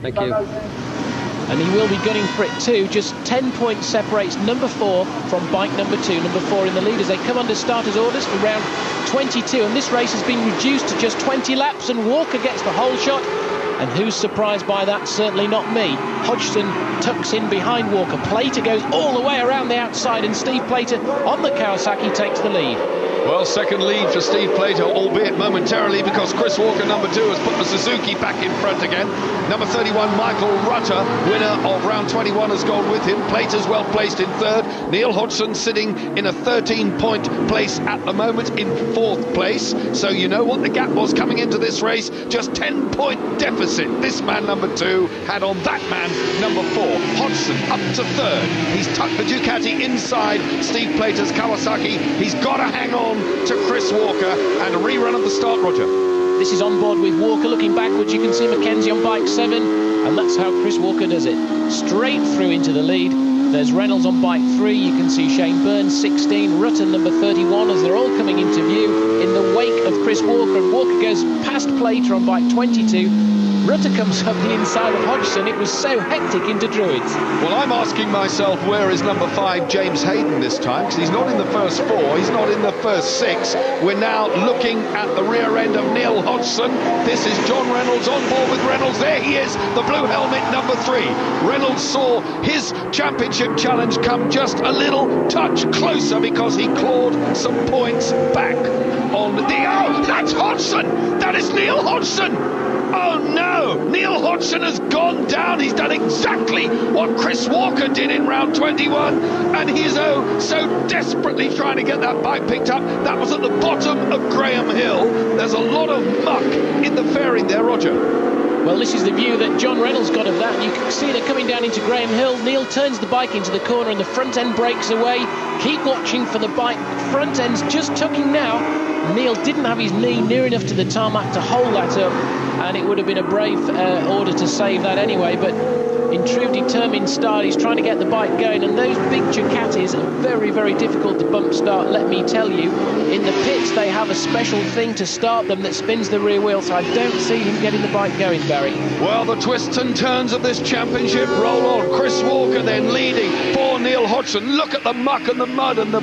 Thank you. And he will be gunning for it too. Just 10 points separates number 4 from bike number 2. Number 4 in the lead as they come under starters' orders for round 22. And this race has been reduced to just 20 laps, and Walker gets the whole shot. And who's surprised by that? Certainly not me. Hodgson tucks in behind Walker. Plater goes all the way around the outside, and Steve Plater on the Kawasaki takes the lead. Well, second lead for Steve Plater, albeit momentarily, because Chris Walker, number 2, has put the Suzuki back in front again. Number 31, Michael Rutter, winner of round 21, has gone with him. Plater's well placed in third. Neil Hodgson sitting in a 13-point place at the moment in 4th place. So you know what the gap was coming into this race. Just 10-point deficit this man, number 2, had on that man, number 4. Hodgson up to third. He's tucked the Ducati inside Steve Plater's Kawasaki. He's got to hang on to Chris Walker, and a rerun of the start, Roger. This is on board with Walker. Looking backwards, you can see Mackenzie on bike 7, and that's how Chris Walker does it. Straight through into the lead. There's Reynolds on bike 3. You can see Shane Burns 16, Rutten number 31, as they're all coming into view in the wake of Chris Walker. And Walker goes past Plater on bike 22. Rutter comes up the inside of Hodgson. It was so hectic into Druids. Well, I'm asking myself, where is number 5 James Hayden this time? Because he's not in the first 4, he's not in the first 6. We're now looking at the rear end of Neil Hodgson. This is John Reynolds on board with Reynolds. There he is, the blue helmet, number 3. Reynolds saw his championship challenge come just a little touch closer because he clawed some points back on the... Oh, that's Hodgson! That is Neil Hodgson! Oh no! Neil Hodgson has gone down. He's done exactly what Chris Walker did in round 21, and he's so desperately trying to get that bike picked up. That was at the bottom of Graham Hill. There's a lot of muck in the fairing there, Roger. Well, this is the view that John Reynolds got of that. You can see they're coming down into Graham Hill. Neil turns the bike into the corner and the front end breaks away. Keep watching for the bike. Front end's just tucking now. Neil didn't have his knee near enough to the tarmac to hold that up, and it would have been a brave order to save that anyway. But in true determined style, he's trying to get the bike going, and those big Ducatis are very, very difficult to bump start, let me tell you. In the pits, they have a special thing to start them that spins the rear wheel, so I don't see him getting the bike going, Barry. Well, the twists and turns of this championship roll on. Chris Walker then leading for Neil Hodgson. Look at the muck and the mud and the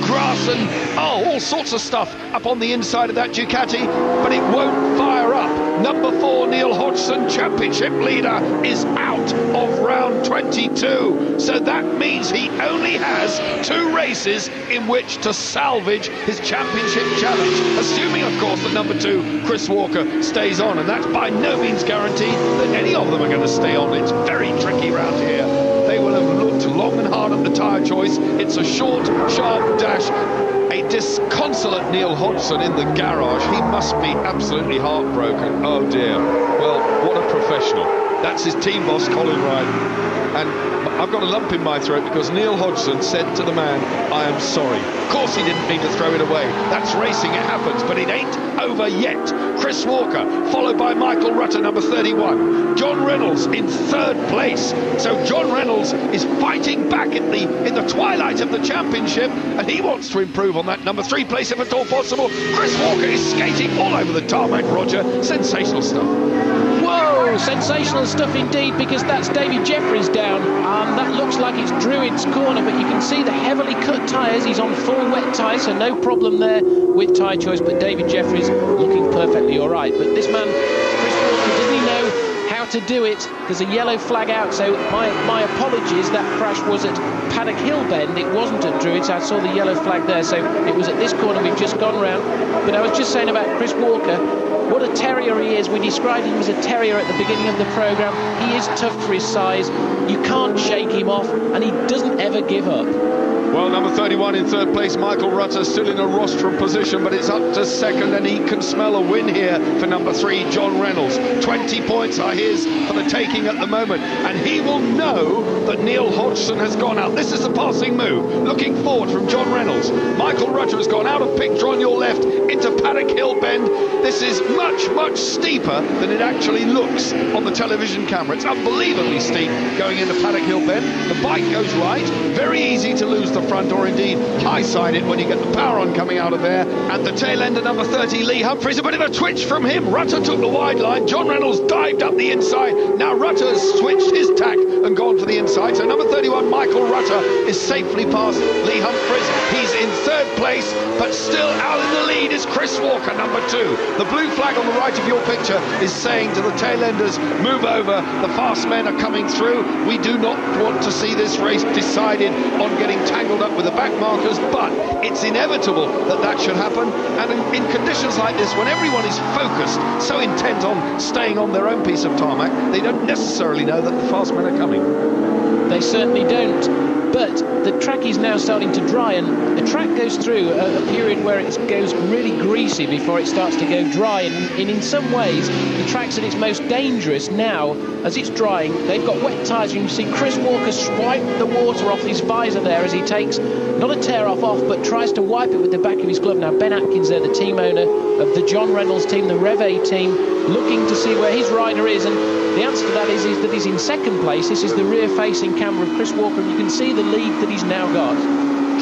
grass and all sorts of stuff up on the inside of that Ducati, but it won't fire up. Number 4 Neil Hodgson, championship leader, is out of round 22, so that means he only has 2 races in which to salvage his championship challenge, assuming of course that number 2 Chris Walker stays on, and that's by no means guaranteed that any of them are going to stay on. It's very tricky round here. They will have looked long and hard at the tyre choice. It's a short, sharp dash. A disconsolate Neil Hodgson in the garage. He must be absolutely heartbroken. Oh dear. Well, what a professional. That's his team boss, Colin Ryan. And I've got a lump in my throat because Neil Hodgson said to the man, I am sorry. Of course he didn't mean to throw it away. That's racing, it happens, but it ain't over yet. Chris Walker, followed by Michael Rutter, number 31. John Reynolds in 3rd place. So John Reynolds is fighting back in the twilight of the championship, and he wants to improve on that number 3 place if at all possible. Chris Walker is skating all over the tarmac, Roger. Sensational stuff. Whoa, sensational stuff indeed, because that's David Jeffries down. That looks like it's Druid's corner, but you can see the heavily cut tyres. He's on full wet tyres, so no problem there with tyre choice, but David Jeffries looking perfectly all right. But this man, Chris Walker, doesn't he know how to do it? There's a yellow flag out, so my apologies. That crash was at Paddock Hill Bend. It wasn't at Druids. I saw the yellow flag there, so it was at this corner we've just gone round. But I was just saying about Chris Walker, what a terrier he is. We described him as a terrier at the beginning of the programme. He is tough for his size. You can't shake him off, and he doesn't ever give up. Well, number 31 in 3rd place, Michael Rutter, still in a rostrum position, but it's up to 2nd, and he can smell a win here for number 3, John Reynolds. 20 points are his for the taking at the moment, and he will know that Neil Hodgson has gone out. This is the passing move, looking forward from John Reynolds. Michael Rutter has gone out of picture on your left into Paddock Hill Bend. This is much, much steeper than it actually looks on the television camera. It's unbelievably steep going into Paddock Hill Bend. The bike goes right, very easy to lose the front, or indeed high-side it when you get the power on coming out of there. And the tail ender, number 30, Lee Humphries, a bit of a twitch from him. Rutter took the wide line. John Reynolds dived up the inside. Now Rutter has switched his tack and gone for the inside. So number 31, Michael Rutter, is safely past Lee Humphries. He's in third place, but still out in the lead is Chris Walker, number 2. The blue flag on the right of your picture is saying to the tail enders, move over, the fast men are coming through. We do not want to see this race decided on getting tangled up with the back markers, but it's inevitable that that should happen. And in conditions like this, when everyone is focused, so intent on staying on their own piece of tarmac, they don't necessarily know that the fast men are coming. They certainly don't. But the track is now starting to dry, and the track goes through a period where it goes really greasy before it starts to go dry. And in some ways, the track's at its most dangerous now as it's drying. They've got wet tyres. You can see Chris Walker swipe the water off his visor there as he takes not a tear-off, but tries to wipe it with the back of his glove. Now, Ben Atkins there, the team owner of the John Reynolds team, the Rev A team, looking to see where his rider is, and the answer to that is that he's in second place. This is the rear-facing camera of Chris Walker, and you can see the lead that he's now got.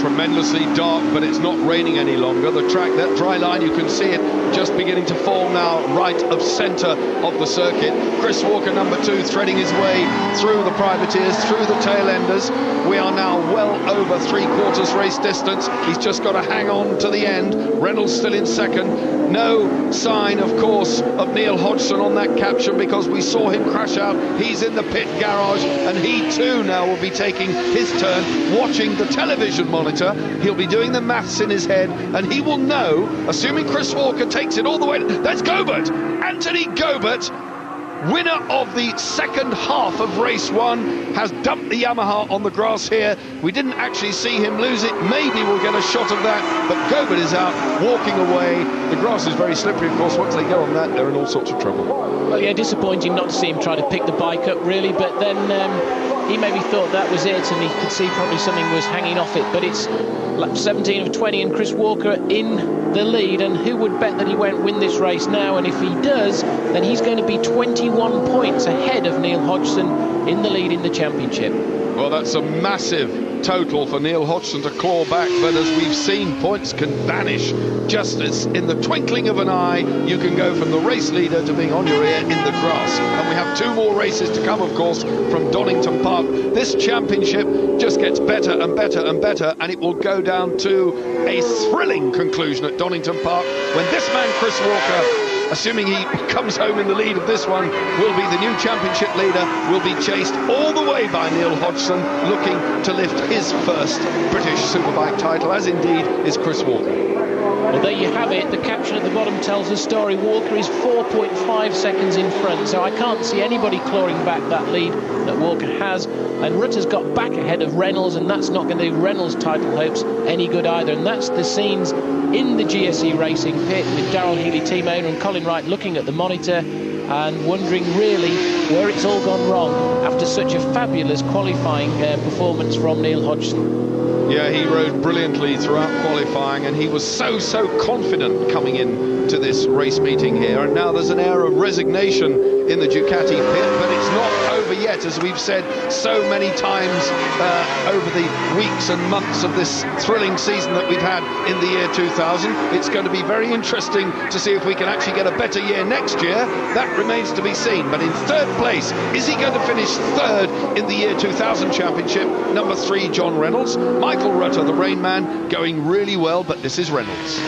Tremendously dark, but it's not raining any longer. The track, that dry line, you can see it just beginning to fall now, right of centre of the circuit. Chris Walker, number 2, threading his way through the privateers, through the tail enders. We are now well over 3/4 race distance. He's just got to hang on to the end. Reynolds still in second. No sign, of course, of Neil Hodgson on that caption, because we saw him crash out. He's in the pit garage, and he too now will be taking his turn, watching the television monitor. He'll be doing the maths in his head, and he will know, assuming Chris Walker takes it all the way. That's Gobert! Anthony Gobert, winner of the second half of race 1, has dumped the Yamaha on the grass here. We didn't actually see him lose it. Maybe we'll get a shot of that, but Gobert is out, walking away. The grass is very slippery, of course. Once they go on that, they're in all sorts of trouble. Well, yeah, disappointing not to see him try to pick the bike up, really, but then he maybe thought that was it, and he could see probably something was hanging off it. But it's lap 17 of 20, and Chris Walker in the lead, and who would bet that he won't win this race now? And if he does, then he's going to be 21 points ahead of Neil Hodgson in the lead in the championship. Well, that's a massive total for Neil Hodgson to claw back, but as we've seen, points can vanish just as in the twinkling of an eye. You can go from the race leader to being on your ear in the grass. And we have 2 more races to come, of course, from Donington Park. This championship just gets better and better and better, and it will go down to a thrilling conclusion at Donington Park when this man, Chris Walker, assuming he comes home in the lead of this one, will be the new championship leader, will be chased all the way by Neil Hodgson, looking to lift his first British Superbike title, as indeed is Chris Walker. Well, there you have it. The caption at the bottom tells the story. Walker is 4.5 seconds in front, so I can't see anybody clawing back that lead that Walker has. And Rutter's got back ahead of Reynolds, and that's not going to do Reynolds' title hopes any good either. And that's the scenes in the GSE Racing pit with Darrell Healy, team owner, and Colin Wright looking at the monitor and wondering really where it's all gone wrong after such a fabulous qualifying performance from Neil Hodgson. Yeah, he rode brilliantly throughout qualifying, and he was so confident coming in to this race meeting here. And now there's an air of resignation in the Ducati pit, but it's not over yet, as we've said so many times over the weeks and months of this thrilling season that we've had in the year 2000. It's going to be very interesting to see if we can actually get a better year next year. That remains to be seen. But in third place, is he going to finish third in the year 2000 championship? Number 3, John Reynolds. Michael Rutter, the Rain Man, going really well, but this is Reynolds.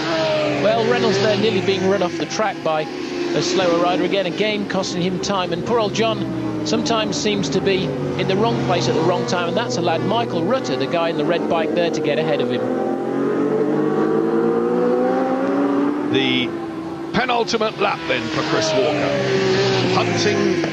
Well, Reynolds there nearly being run off the track by a slower rider again costing him time. And poor old John sometimes seems to be in the wrong place at the wrong time, and that's allowed Michael Rutter, the guy in the red bike there, to get ahead of him. The penultimate lap then for Chris Walker, hunting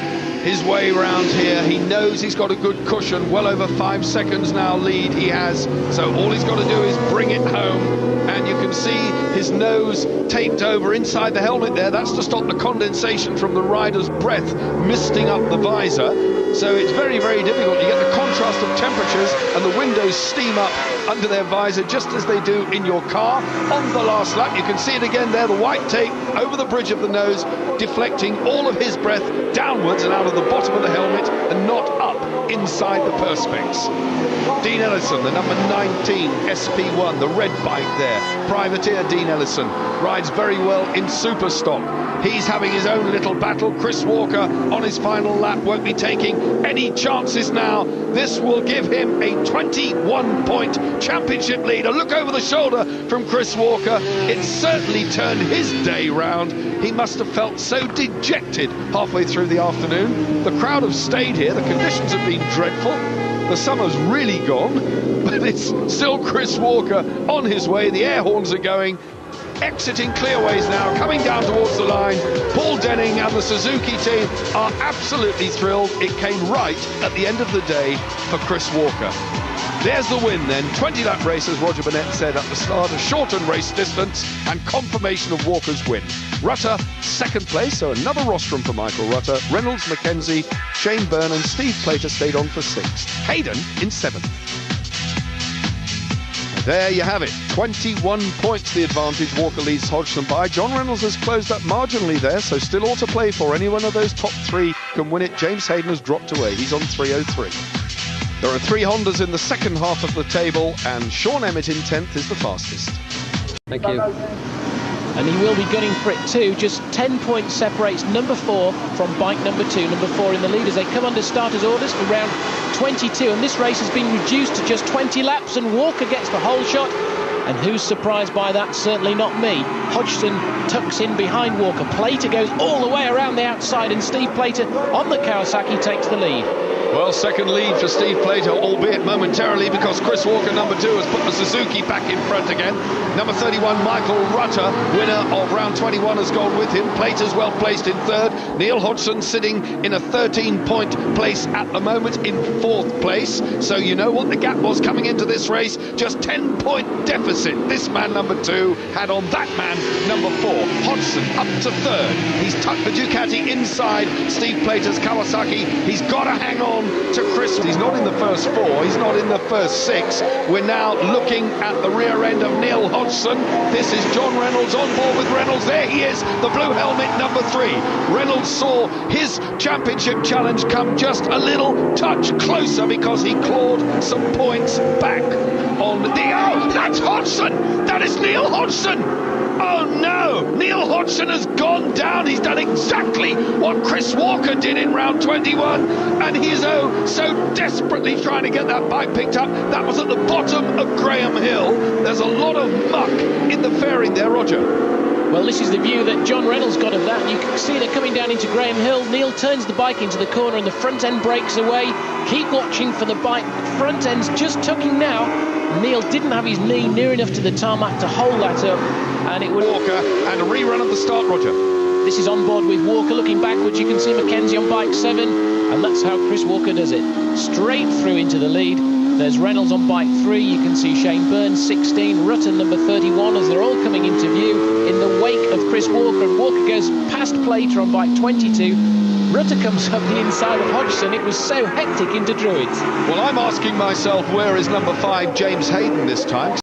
his way round here. He knows he's got a good cushion, well over 5 seconds now lead he has, so all he's got to do is bring it home. And you can see his nose taped over inside the helmet there. That's to stop the condensation from the rider's breath misting up the visor. So it's very difficult. You get the contrast of temperatures, and the windows steam up under their visor just as they do in your car. On the last lap, you can see it again there, the white tape over the bridge of the nose, deflecting all of his breath downwards and out of the bottom of the helmet and not up inside the Perspex. Dean Ellison, the number 19 SP1, the red bike there. Privateer Dean Ellison rides very well in super stock. He's having his own little battle. Chris Walker on his final lap won't be taking any chances now. This will give him a 21-point championship lead. A look over the shoulder from Chris Walker. It certainly turned his day round. He must have felt so dejected halfway through the afternoon. The crowd have stayed here. The conditions have been dreadful. The summer's really gone, but it's still Chris Walker on his way. The air horns are going. Exiting clearways now, coming down towards the line. Paul Denning and the Suzuki team are absolutely thrilled. It came right at the end of the day for Chris Walker. There's the win then. 20-lap race, as Roger Burnett said at the start, a shortened race distance and confirmation of Walker's win. Rutter, second place, so another rostrum for Michael Rutter. Reynolds, McKenzie, Shane Byrne and Steve Plater stayed on for sixth. Hayden in seventh. There you have it, 21 points the advantage Walker leads Hodgson by. John Reynolds has closed up marginally there, so still all to play for. Any one of those top three can win it. James Hayden has dropped away, he's on 303. There are three Hondas in the second half of the table, and Sean Emmett in 10th is the fastest. Thank you. And he will be gunning for it too. Just 10 points separates number 4 from bike number 2. Number 4 in the lead as they come under starters' orders for round 22. And this race has been reduced to just 20 laps, and Walker gets the whole shot. And who's surprised by that? Certainly not me. Hodgson tucks in behind Walker. Plater goes all the way around the outside, and Steve Plater on the Kawasaki takes the lead. Well, second lead for Steve Plater, albeit momentarily, because Chris Walker, number 2, has put the Suzuki back in front again. Number 31, Michael Rutter, winner of round 21, has gone with him. Plater's well placed in third. Neil Hodgson sitting in a 13-point place at the moment in fourth place. So you know what the gap was coming into this race. Just 10-point deficit this man, number 2, had on that man, number 4. Hodgson up to third. He's tucked the Ducati inside Steve Plater's Kawasaki. He's got to hang on to Chris. He's not in the first 4, he's not in the first 6. We're now looking at the rear end of Neil Hodgson. This is John Reynolds on board with Reynolds. There he is, the blue helmet, number 3. Reynolds saw his championship challenge come just a little touch closer because he clawed some points back on the... Oh, that's Hodgson! That is Neil Hodgson! Oh no! Neil Hodgson has gone down. He's done exactly what Chris Walker did in round 21, and he is so desperately trying to get that bike picked up. That was at the bottom of Graham Hill. There's a lot of muck in the fairing there, Roger. Well, this is the view that John Reynolds got of that. You can see they're coming down into Graham Hill. Neil turns the bike into the corner and the front end breaks away. Keep watching for the bike. Front end's just tucking now. Neil didn't have his knee near enough to the tarmac to hold that up, and it would... Walker, and a rerun of the start, Roger. This is on board with Walker. Looking backwards, you can see McKenzie on bike 7, and that's how Chris Walker does it. Straight through into the lead. There's Reynolds on bike 3. You can see Shane Burns 16, Rutter number 31, as they're all coming into view in the wake of Chris Walker. And Walker goes past Plater on bike 22. Rutter comes up the inside of Hodgson. It was so hectic into Druids. Well, I'm asking myself, where is number 5 James Hayden this time?